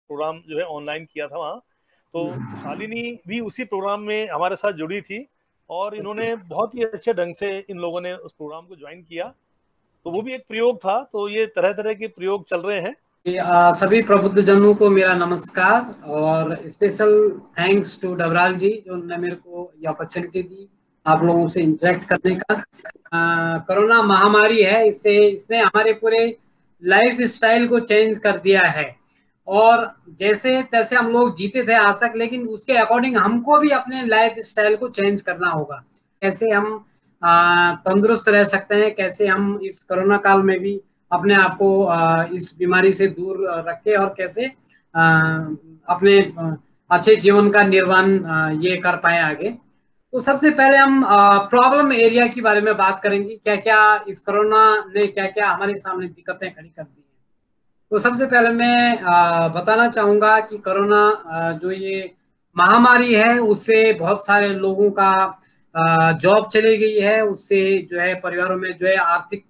Programme जो है online किया था वहाँ, तो शालिनी भी उसी प्रोग्राम में हमारे साथ जुड़ी थी और इन्होंने बहुत ही अच्छे ढंग से इन लोगों ने उस प्रोग्राम को ज्वाइन किया। तो वो भी एक प्रयोग था। तो ये तरह तरह के प्रयोग चल रहे हैं। सभी प्रबुद्ध जनों को मेरा नमस्कार और स्पेशल थैंक्स टू डबराल जी जो ने मेरे को ये अपॉर्चुनिटी दी आप लोगों से इंटरेक्ट करने का। कोरोना महामारी है, इसने हमारे पूरे लाइफ स्टाइल को चेंज कर दिया है और जैसे तैसे हम लोग जीते थे आज तक, लेकिन उसके अकॉर्डिंग हमको भी अपने लाइफ स्टाइल को चेंज करना होगा। कैसे हम तंदुरुस्त रह सकते हैं, कैसे हम इस कोरोना काल में भी अपने आप को इस बीमारी से दूर रखे और कैसे अपने अच्छे जीवन का निर्माण ये कर पाए आगे। तो सबसे पहले हम प्रॉब्लम एरिया के बारे में बात करेंगे, क्या क्या इस कोरोना ने क्या क्या हमारे सामने दिक्कतें खड़ी कर दी हैं। तो सबसे पहले मैं बताना चाहूंगा कि कोरोना जो ये महामारी है उससे बहुत सारे लोगों का जॉब चली गई है, उससे जो है परिवारों में जो है आर्थिक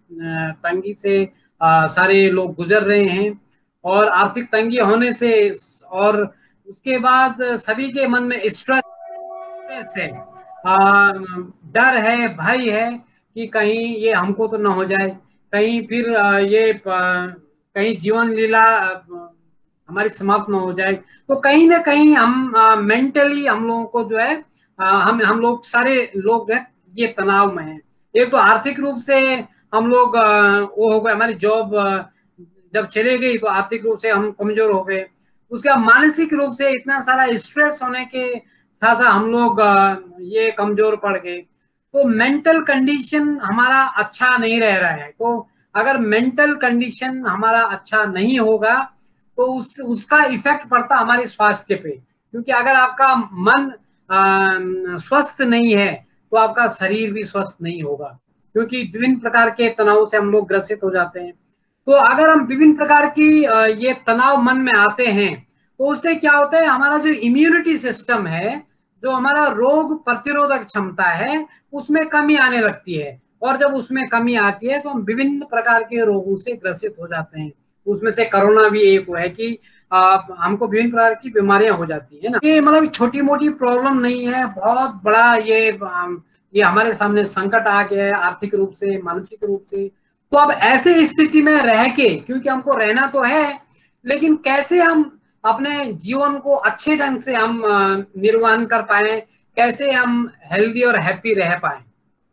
तंगी से सारे लोग गुजर रहे हैं और आर्थिक तंगी होने से और उसके बाद सभी के मन में स्ट्रेस है, डर है, भय है कि कहीं ये हमको तो ना हो जाए, कहीं फिर ये कहीं जीवन लीला हमारी समाप्त ना हो जाए। तो कहीं ना कहीं हम मेंटली हम लोगों को जो है हम लोग सारे लोग है ये तनाव में है। एक तो आर्थिक रूप से हम लोग वो हो गए, हमारी जॉब जब चले गई तो आर्थिक रूप से हम कमजोर हो गए। उसके बाद मानसिक रूप से इतना सारा स्ट्रेस होने के साथ साथ हम लोग ये कमजोर पड़ गए। तो मेंटल कंडीशन हमारा अच्छा नहीं रह रहा है। तो अगर मेंटल कंडीशन हमारा अच्छा नहीं होगा तो उसका इफेक्ट पड़ता हमारे स्वास्थ्य पे, क्योंकि अगर आपका मन स्वस्थ नहीं है तो आपका शरीर भी स्वस्थ नहीं होगा, क्योंकि विभिन्न प्रकार के तनाव से हम लोग ग्रसित हो जाते हैं। तो अगर हम विभिन्न प्रकार की ये तनाव मन में आते हैं तो उससे क्या होता है, हमारा जो इम्यूनिटी सिस्टम है, जो हमारा रोग प्रतिरोधक क्षमता है, उसमें कमी आने लगती है और जब उसमें कमी आती है तो हम विभिन्न प्रकार के रोगों से ग्रसित हो जाते हैं। उसमें से कोरोना भी एक है कि हमको विभिन्न प्रकार की बीमारियां हो जाती है ना। ये मतलब छोटी मोटी प्रॉब्लम नहीं है, बहुत बड़ा ये हमारे सामने संकट आ गया है आर्थिक रूप से, मानसिक रूप से। तो अब ऐसे स्थिति में रह के, क्योंकि हमको रहना तो है, लेकिन कैसे हम अपने जीवन को अच्छे ढंग से हम निर्वहन कर पाए, कैसे हम हेल्दी और हैप्पी रह पाए,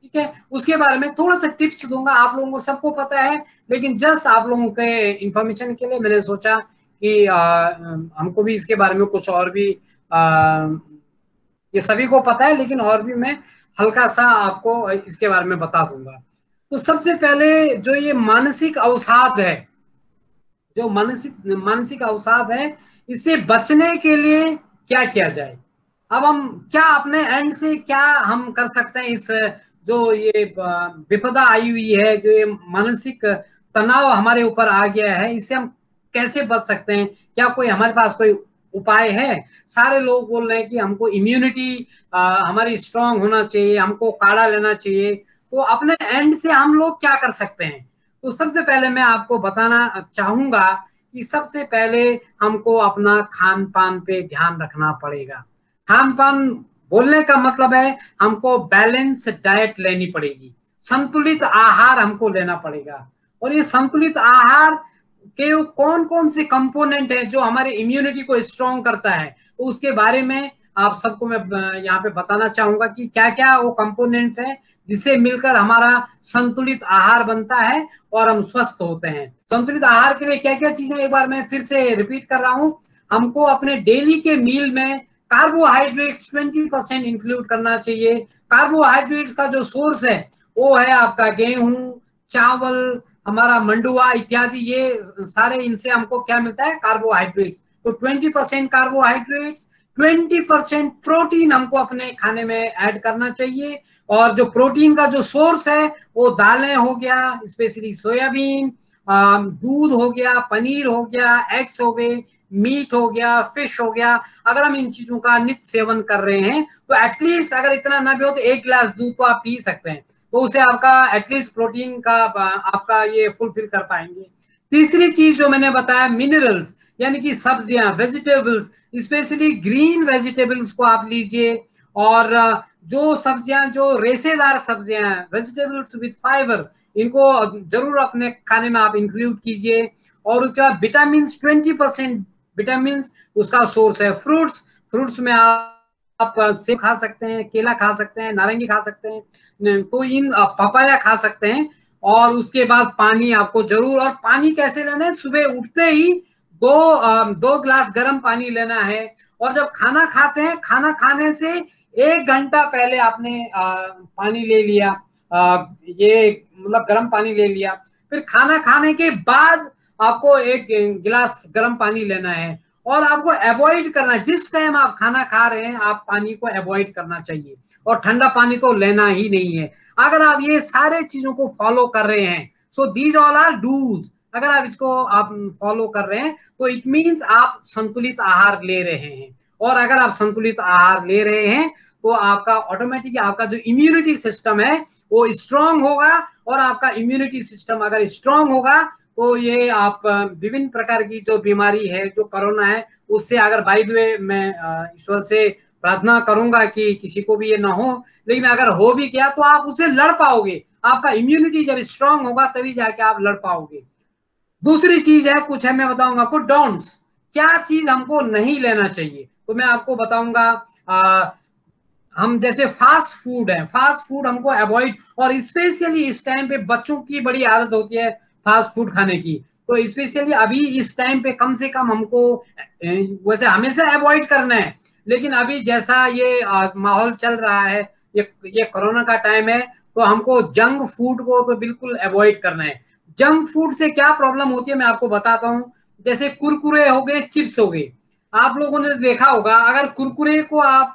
ठीक है, उसके बारे में थोड़ा सा टिप्स दूंगा। आप लोगों को सबको पता है, लेकिन जस्ट आप लोगों के इंफॉर्मेशन के लिए मैंने सोचा कि हमको भी इसके बारे में कुछ और भी ये सभी को पता है, लेकिन और भी मैं हल्का सा आपको इसके बारे में बता दूंगा। तो सबसे पहले जो ये मानसिक अवसाद है, जो मानसिक अवसाद है, इससे बचने के लिए क्या किया जाए। अब हम क्या अपने एंड से क्या हम कर सकते हैं, इस जो ये विपदा आई हुई है, जो ये मानसिक तनाव हमारे ऊपर आ गया है, इससे हम कैसे बच सकते हैं, क्या कोई हमारे पास कोई उपाय है। सारे लोग बोल रहे हैं कि हमको इम्यूनिटी हमारी स्ट्रांग होना चाहिए, हमको काढ़ा लेना चाहिए। तो अपने एंड से हम लोग क्या कर सकते हैं। तो सबसे पहले मैं आपको बताना चाहूंगा कि सबसे पहले हमको अपना खान पान पे ध्यान रखना पड़ेगा। खान पान बोलने का मतलब है हमको बैलेंस डाइट लेनी पड़ेगी, संतुलित आहार हमको लेना पड़ेगा। और ये संतुलित आहार के कौन कौन से कंपोनेंट है जो हमारे इम्यूनिटी को स्ट्रॉन्ग करता है, तो उसके बारे में आप सबको मैं यहाँ पे बताना चाहूंगा कि क्या क्या वो कंपोनेंट्स हैं जिससे मिलकर हमारा संतुलित आहार बनता है और हम स्वस्थ होते हैं। संतुलित आहार के लिए क्या क्या चीजें, एक बार मैं फिर से रिपीट कर रहा हूं। हमको अपने डेली के मील में कार्बोहाइड्रेट्स 20% इंक्लूड करना चाहिए। कार्बोहाइड्रेट्स का जो सोर्स है वो है आपका गेहूं, चावल, हमारा मंडुआ इत्यादि, ये सारे इनसे हमको क्या मिलता है, कार्बोहाइड्रेट्स। तो 20% कार्बोहाइड्रेट्स, 20% प्रोटीन हमको अपने खाने में ऐड करना चाहिए। और जो प्रोटीन का जो सोर्स है वो दालें हो गया, स्पेशली सोयाबीन, दूध हो गया, पनीर हो गया, एग्स हो गए, मीट हो गया, फिश हो गया। अगर हम इन चीजों का नित्य सेवन कर रहे हैं तो एटलीस्ट अगर इतना ना भी हो तो 1 गिलास दूध तो आप पी सकते हैं, तो उसे आपका एटलीस्ट प्रोटीन का आपका ये फुलफिल कर पाएंगे। तीसरी चीज जो मैंने बताया, मिनरल्स। यानी कि सब्जियां, वेजिटेबल्स, स्पेशली ग्रीन वेजिटेबल्स को आप लीजिए। और जो सब्जियां, जो रेशेदार सब्जियां हैं, वेजिटेबल्स विद फाइबर, इनको जरूर अपने खाने में आप इंक्लूड कीजिए। और उसके बाद विटामिन, 20% विटामिन उसका सोर्स है। फ्रूट्स, फ्रूट्स में आप सेब खा सकते हैं, केला खा सकते हैं, नारंगी खा सकते हैं, तो इन पपाया खा सकते हैं। और उसके बाद पानी आपको जरूर, और पानी कैसे लेना है, सुबह उठते ही 2 गिलास गर्म पानी लेना है। और जब खाना खाते हैं, खाना खाने से 1 घंटा पहले आपने पानी ले लिया, ये मतलब गर्म पानी ले लिया। फिर खाना खाने के बाद आपको 1 गिलास गर्म पानी लेना है। और आपको अवॉइड करना है, जिस टाइम आप खाना खा रहे हैं आप पानी को अवॉइड करना चाहिए, और ठंडा पानी तो लेना ही नहीं है। अगर आप ये सारे चीजों को फॉलो कर रहे हैं, so these all are dos, अगर आप इसको आप फॉलो कर रहे हैं तो इट मीन्स आप संतुलित आहार ले रहे हैं। और अगर आप संतुलित आहार ले रहे हैं तो आपका ऑटोमेटिक आपका जो इम्यूनिटी सिस्टम है वो स्ट्रांग होगा। और आपका इम्यूनिटी सिस्टम अगर स्ट्रांग होगा तो ये आप विभिन्न प्रकार की जो बीमारी है, जो कोरोना है, उससे, अगर बाय द वे मैं ईश्वर से प्रार्थना करूंगा कि किसी को भी ये ना हो, लेकिन अगर हो भी गया तो आप उसे लड़ पाओगे। आपका इम्यूनिटी जब स्ट्रांग होगा तभी जाके आप लड़ पाओगे। दूसरी चीज है, कुछ है मैं बताऊंगा आपको डोंट्स, क्या चीज हमको नहीं लेना चाहिए, तो मैं आपको बताऊंगा। हम जैसे फास्ट फूड है, फास्ट फूड हमको अवॉइड, और स्पेशली इस टाइम पे बच्चों की बड़ी आदत होती है फास्ट फूड खाने की, तो स्पेशली अभी इस टाइम पे कम से कम हमको, वैसे हमेशा अवॉइड करना है, लेकिन अभी जैसा ये माहौल चल रहा है, ये कोरोना का टाइम है, तो हमको जंक फूड को तो बिल्कुल अवॉइड करना है। जंक फूड से क्या प्रॉब्लम होती है मैं आपको बताता हूँ। जैसे कुरकुरे हो गए, चिप्स हो गए, आप लोगों ने देखा होगा, अगर कुरकुरे को आप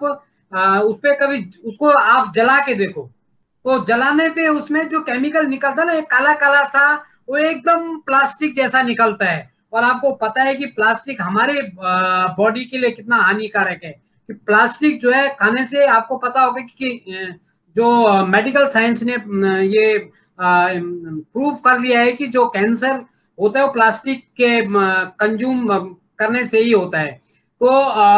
उस पे कभी उसको आप जला के देखो, तो जलाने पे उसमें जो केमिकल निकलता है ना, एक काला काला सा, वो एकदम प्लास्टिक जैसा निकलता है। और आपको पता है कि प्लास्टिक हमारे बॉडी के लिए कितना हानिकारक है, कि प्लास्टिक जो है खाने से, आपको पता होगा कि जो मेडिकल साइंस ने ये प्रूव कर लिया है कि जो कैंसर होता है वो प्लास्टिक के कंज्यूम करने से ही होता है। तो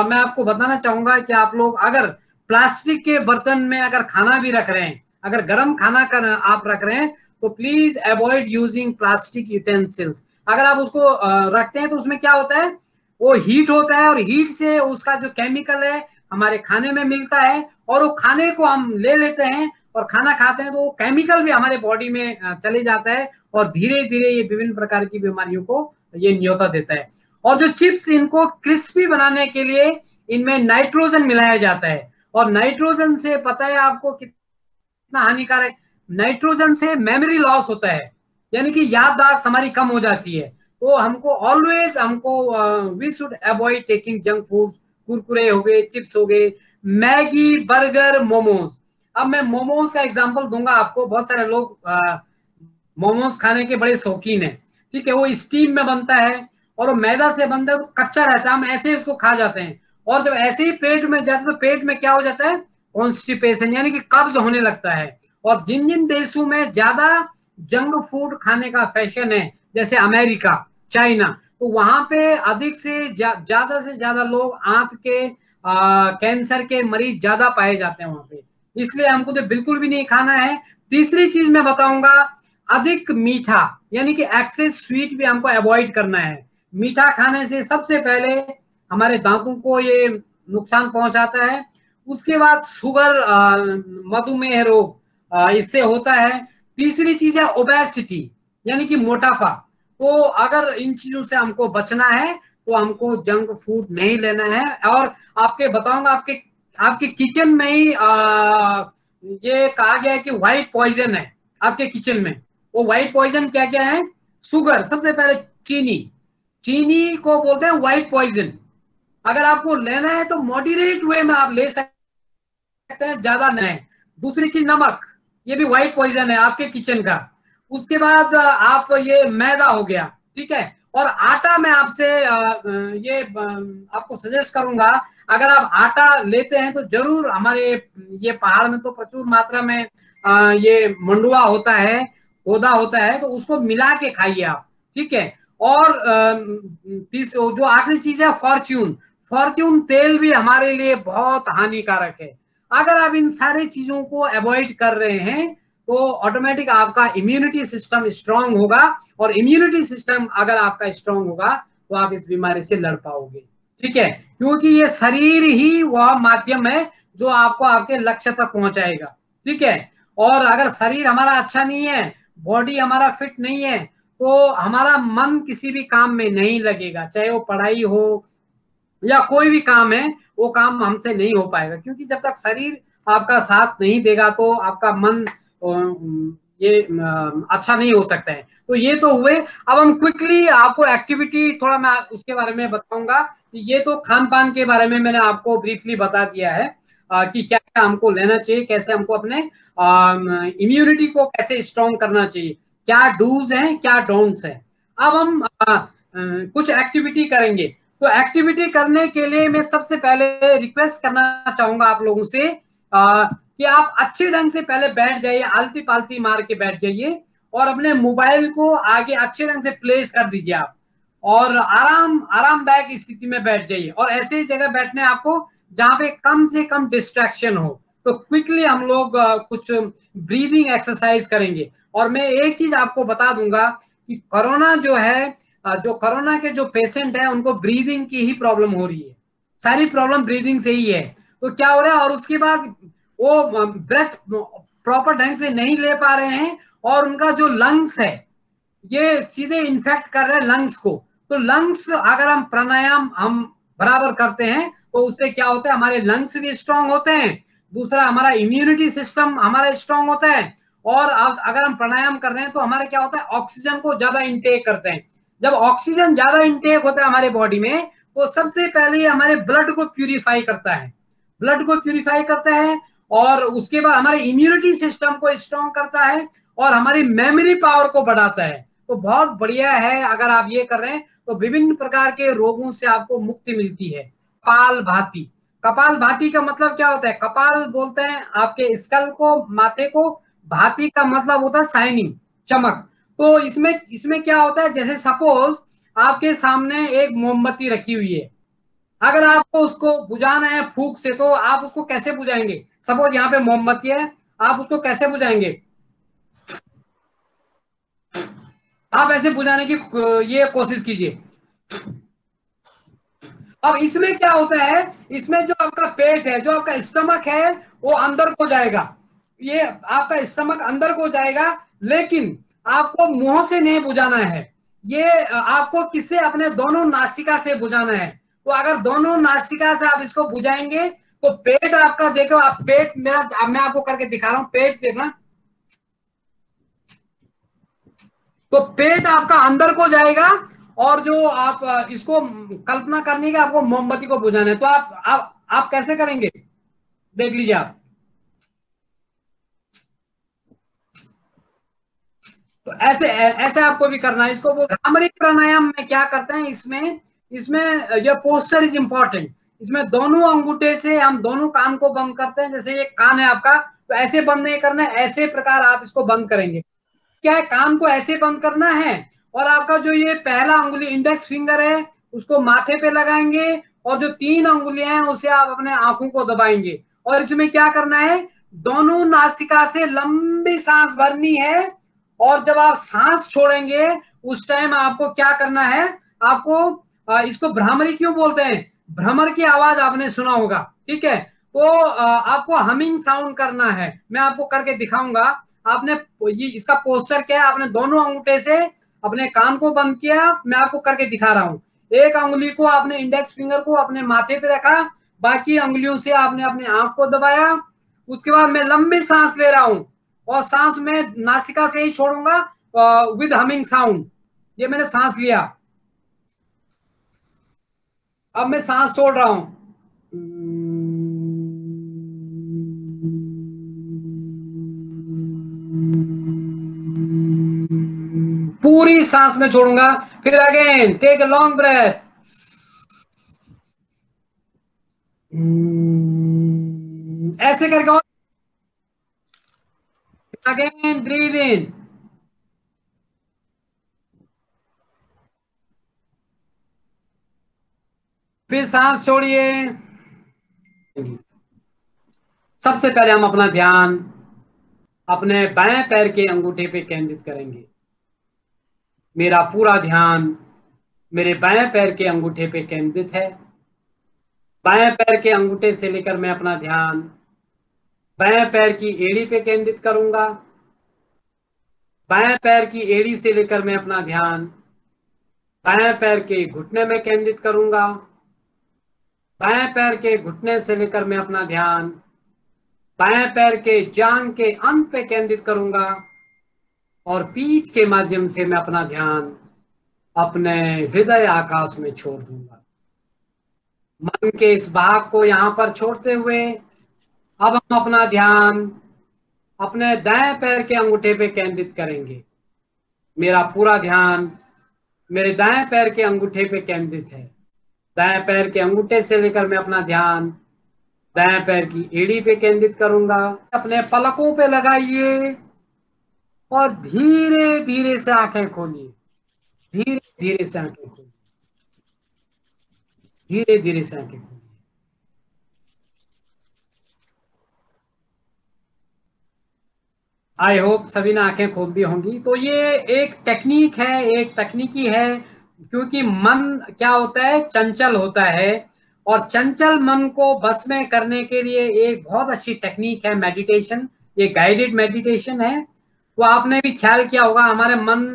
मैं आपको बताना चाहूंगा कि आप लोग अगर प्लास्टिक के बर्तन में अगर खाना भी रख रहे हैं, अगर गर्म खाना कर आप रख रहे हैं, तो please avoid using plastic utensils. अगर आप उसको रखते हैं तो उसमें क्या होता है, वो हीट होता है, और हीट से उसका जो केमिकल है हमारे खाने में मिलता है, और वो खाने को हम ले लेते हैं और खाना खाते हैं, तो वो केमिकल भी हमारे बॉडी में चले जाता है, और धीरे धीरे ये विभिन्न प्रकार की बीमारियों को ये न्योता देता है। और जो चिप्स, इनको क्रिस्पी बनाने के लिए इनमें नाइट्रोजन मिलाया जाता है, और नाइट्रोजन से पता है आपको कितना हानिकारक, नाइट्रोजन से मेमोरी लॉस होता है, यानी कि याददाश्त हमारी कम हो जाती है। तो हमको ऑलवेज हमको we should avoid taking junk food, Kurkure हो गए, चिप्स हो गए, मैगी, बर्गर, मोमोज। अब मैं मोमोज का एग्जांपल दूंगा आपको। बहुत सारे लोग मोमोज खाने के बड़े शौकीन है, ठीक है, वो स्टीम में बनता है और वो मैदा से बनता है, तो कच्चा रहता है, हम ऐसे ही उसको खा जाते हैं, और जब ऐसे ही पेट में जाता है तो पेट में क्या हो जाता है, कॉन्स्टिपेशन, यानी कि कब्ज होने लगता है। और जिन जिन देशों में ज्यादा जंक फूड खाने का फैशन है, जैसे अमेरिका, चाइना, तो वहां पे अधिक से ज्यादा से ज्यादा लोग आंत के कैंसर के मरीज ज्यादा पाए जाते हैं वहां पे, इसलिए हमको तो बिल्कुल भी नहीं खाना है। तीसरी चीज मैं बताऊंगा, अधिक मीठा, यानी कि एक्सेस स्वीट भी हमको अवॉइड करना है। मीठा खाने से सबसे पहले हमारे दांतों को ये नुकसान पहुंचाता है। उसके बाद शुगर, मधुमेह रोग इससे होता है। तीसरी चीज है ओबेसिटी, यानी कि मोटापा। तो अगर इन चीजों से हमको बचना है तो हमको जंक फूड नहीं लेना है। और आपके बताऊंगा, आपके आपके किचन में ही ये कहा गया है कि व्हाइट पॉइजन है आपके किचन में। वो व्हाइट पॉइजन क्या क्या है, शुगर, सबसे पहले चीनी, चीनी को बोलते हैं व्हाइट पॉइजन। अगर आपको लेना है तो मॉडरेट वे में आप ले सकते हैं, ज्यादा नहीं। दूसरी चीज नमक, ये भी व्हाइट पॉइजन है आपके किचन का। उसके बाद आप ये मैदा हो गया, ठीक है। और आटा मैं आपसे ये आपको सजेस्ट करूंगा, अगर आप आटा लेते हैं तो जरूर, हमारे ये पहाड़ में तो प्रचुर मात्रा में ये मंडुआ होता है, पौधा होता है, तो उसको मिला के खाइए आप, ठीक है। और जो आखिरी चीज है फॉर्च्यून, फॉर्च्यून तेल भी हमारे लिए बहुत हानिकारक है। अगर आप इन सारी चीजों को अवॉइड कर रहे हैं तो ऑटोमेटिक आपका इम्यूनिटी सिस्टम स्ट्रांग होगा, और इम्यूनिटी सिस्टम अगर आपका स्ट्रांग होगा तो आप इस बीमारी से लड़ पाओगे। ठीक है, क्योंकि ये शरीर ही वह माध्यम है जो आपको आपके लक्ष्य तक पहुंचाएगा। ठीक है, और अगर शरीर हमारा अच्छा नहीं है, बॉडी हमारा फिट नहीं है, तो हमारा मन किसी भी काम में नहीं लगेगा, चाहे वो पढ़ाई हो या कोई भी काम है, वो काम हमसे नहीं हो पाएगा, क्योंकि जब तक शरीर आपका साथ नहीं देगा तो आपका मन ये अच्छा नहीं हो सकता है। तो ये तो हुए। अब हम क्विकली आपको एक्टिविटी थोड़ा मैं उसके बारे में बताऊंगा। ये तो खान पान के बारे में मैंने आपको ब्रीफली बता दिया है कि क्या क्या हमको लेना चाहिए, कैसे हमको अपने इम्यूनिटी को कैसे स्ट्रॉन्ग करना चाहिए, क्या डूज हैं क्या डोंट्स हैं। अब हम कुछ एक्टिविटी करेंगे। तो एक्टिविटी करने के लिए मैं सबसे पहले रिक्वेस्ट करना चाहूंगा आप लोगों से कि आप अच्छे ढंग से पहले बैठ जाइए, आलती पालती मार के बैठ जाइए, और अपने मोबाइल को आगे अच्छे ढंग से प्लेस कर दीजिए आप, और आरामदायक स्थिति में बैठ जाइए, और ऐसे जगह बैठने आपको जहां पे कम से कम डिस्ट्रैक्शन हो। तो क्विकली हम लोग कुछ ब्रीदिंग एक्सरसाइज करेंगे। और मैं एक चीज आपको बता दूंगा कि कोरोना जो है, जो कोरोना के जो पेशेंट है उनको ब्रीदिंग की ही प्रॉब्लम हो रही है, सारी प्रॉब्लम ब्रीदिंग से ही है। तो क्या हो रहा है, और उसके बाद वो ब्रेथ प्रॉपर ढंग से नहीं ले पा रहे हैं, और उनका जो लंग्स है ये सीधे इन्फेक्ट कर रहे हैं लंग्स को। तो लंग्स अगर हम प्राणायाम हम बराबर करते हैं तो उससे क्या होता है, हमारे लंग्स भी स्ट्रांग होते हैं, दूसरा हमारा इम्यूनिटी सिस्टम हमारा स्ट्रांग होता है, और अगर हम प्राणायाम कर रहे हैं तो हमारे क्या होता है, ऑक्सीजन को ज्यादा इंटेक करते हैं। जब ऑक्सीजन ज्यादा इंटेक होता है हमारे बॉडी में, तो सबसे पहले हमारे ब्लड को प्यूरिफाई करता है, ब्लड को प्यूरिफाई करता है, और उसके बाद हमारे इम्यूनिटी सिस्टम को स्ट्रांग करता है, और हमारी मेमोरी पावर को बढ़ाता है। तो बहुत बढ़िया है, अगर आप ये कर रहे हैं तो विभिन्न प्रकार के रोगों से आपको मुक्ति मिलती है। कपाल भाती, कपाल भाती का मतलब क्या होता है, कपाल बोलते हैं आपके स्कल को, माथे को, भाती का मतलब होता है शाइनिंग, चमक। तो इसमें इसमें क्या होता है, जैसे सपोज आपके सामने एक मोमबत्ती रखी हुई है, अगर आपको उसको बुझाना है फूंक से, तो आप उसको कैसे बुझाएंगे। सपोज यहाँ पे मोमबत्ती है, आप उसको कैसे बुझाएंगे, आप ऐसे बुझाने की ये कोशिश कीजिए। अब इसमें क्या होता है, इसमें जो आपका पेट है, जो आपका स्टमक है, वो अंदर को जाएगा, ये आपका स्टमक अंदर को जाएगा, लेकिन आपको मुंह से नहीं बुझाना है, ये आपको किससे, अपने दोनों नासिका से बुझाना है। तो अगर दोनों नासिका से आप इसको बुझाएंगे तो पेट आपका, देखो आप पेट मेरा, मैं आपको करके दिखा रहा हूं, पेट देखना, तो पेट आपका अंदर को जाएगा, और जो आप इसको कल्पना करनी है आपको मोमबत्ती को बुझाना है, तो आप कैसे करेंगे, देख लीजिए आप। तो ऐसे ऐसे आपको भी करना है इसको। वो भ्रामरी प्राणायाम में क्या करते हैं, इसमें इसमें यह पोस्चर इज इंपॉर्टेंट। इसमें दोनों अंगूठे से हम दोनों कान को बंद करते हैं, जैसे ये कान है आपका, तो ऐसे बंद नहीं करना है, ऐसे प्रकार आप इसको बंद करेंगे। क्या है, कान को ऐसे बंद करना है, और आपका जो ये पहला अंगुली इंडेक्स फिंगर है उसको माथे पे लगाएंगे, और जो 3 अंगुलियां हैं उसे आप अपने आंखों को दबाएंगे। और इसमें क्या करना है, दोनों नासिका से लंबी सांस भरनी है, और जब आप सांस छोड़ेंगे उस टाइम आपको क्या करना है, आपको इसको भ्रामरी क्यों बोलते हैं, भ्रमर की आवाज आपने सुना होगा। ठीक है, तो आपको हमिंग साउंड करना है, मैं आपको करके दिखाऊंगा। आपने ये इसका पोस्टर क्या है, आपने दोनों अंगूठे से अपने कान को बंद किया, मैं आपको करके दिखा रहा हूँ। एक अंगुली को आपने, इंडेक्स फिंगर को अपने माथे पे रखा, बाकी अंगुलियों से आपने अपने आंख को दबाया, उसके बाद मैं लंबी सांस ले रहा हूँ, और सांस में नासिका से ही छोड़ूंगा विद हमिंग साउंड। ये मैंने सांस लिया, अब मैं सांस छोड़ रहा हूं, पूरी सांस में छोड़ूंगा। फिर again take a long breath, ऐसे करके, और अगेन ब्रीद इन, फिर सांस छोड़िए। सबसे पहले हम अपना ध्यान अपने बाएं पैर के अंगूठे पे केंद्रित करेंगे। मेरा पूरा ध्यान मेरे बाएं पैर के अंगूठे पे केंद्रित है। बाएं पैर के अंगूठे से लेकर मैं अपना ध्यान बाएं पैर की एड़ी पे केंद्रित करूंगा। बाएं पैर की एड़ी से लेकर मैं अपना ध्यान बाएं पैर के घुटने में केंद्रित करूंगा। बाएं पैर के घुटने से लेकर मैं अपना ध्यान बाएं पैर के जांघ के अंत पे केंद्रित करूंगा और पीठ के माध्यम से मैं अपना ध्यान अपने हृदय आकाश में छोड़ दूंगा। मन के इस भाग को यहां पर छोड़ते हुए अब हम अपना ध्यान अपने दाएं पैर के अंगूठे पे केंद्रित करेंगे। मेरा पूरा ध्यान मेरे दाएं पैर के अंगूठे पे केंद्रित है। दाएं पैर के अंगूठे से लेकर मैं अपना ध्यान दाएं पैर की एड़ी पे केंद्रित करूंगा। अपने पलकों पे लगाइए और धीरे धीरे से आंखें खोलिए। धीरे धीरे से आंखें खोलिए। धीरे धीरे से आंखें खोलिए। आई होप सभी ने आंखें खोल दी होंगी। तो ये एक टेक्निक है, एक तकनीकी है, क्योंकि मन क्या होता है, चंचल होता है और चंचल मन को बस में करने के लिए एक बहुत अच्छी टेक्निक है मेडिटेशन। ये गाइडेड मेडिटेशन है। तो आपने भी ख्याल किया होगा हमारे मन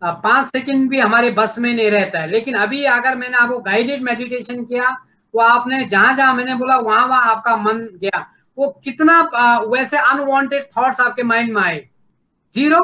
5 सेकंड भी हमारे बस में नहीं रहता है, लेकिन अभी अगर मैंने आपको गाइडेड मेडिटेशन किया तो आपने जहां जहां मैंने बोला वहां वहां आपका मन गया। वो कितना वैसे अनवांटेड थॉट्स आपके माइंड में आए? जीरो,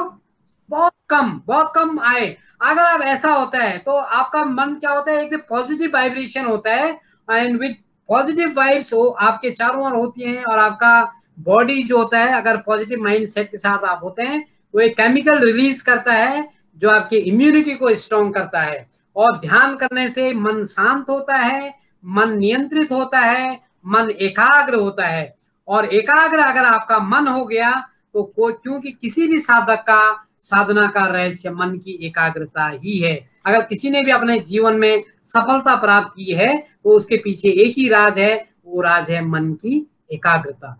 बहुत कम आए। अगर अब ऐसा होता है तो आपका मन क्या होता है, एक पॉजिटिव वाइब्रेशन होता है एंड विद पॉजिटिव वाइब्स हो आपके चारों ओर होती हैं और आपका बॉडी जो होता है, अगर पॉजिटिव माइंड सेट के साथ आप होते हैं तो एक केमिकल रिलीज करता है जो आपकी इम्यूनिटी को स्ट्रॉन्ग करता है। और ध्यान करने से मन शांत होता है, मन नियंत्रित होता है, मन एकाग्र होता है। और एकाग्र अगर आपका मन हो गया तो क्योंकि किसी भी साधक का साधना का रहस्य मन की एकाग्रता ही है। अगर किसी ने भी अपने जीवन में सफलता प्राप्त की है तो उसके पीछे एक ही राज है, वो राज है मन की एकाग्रता।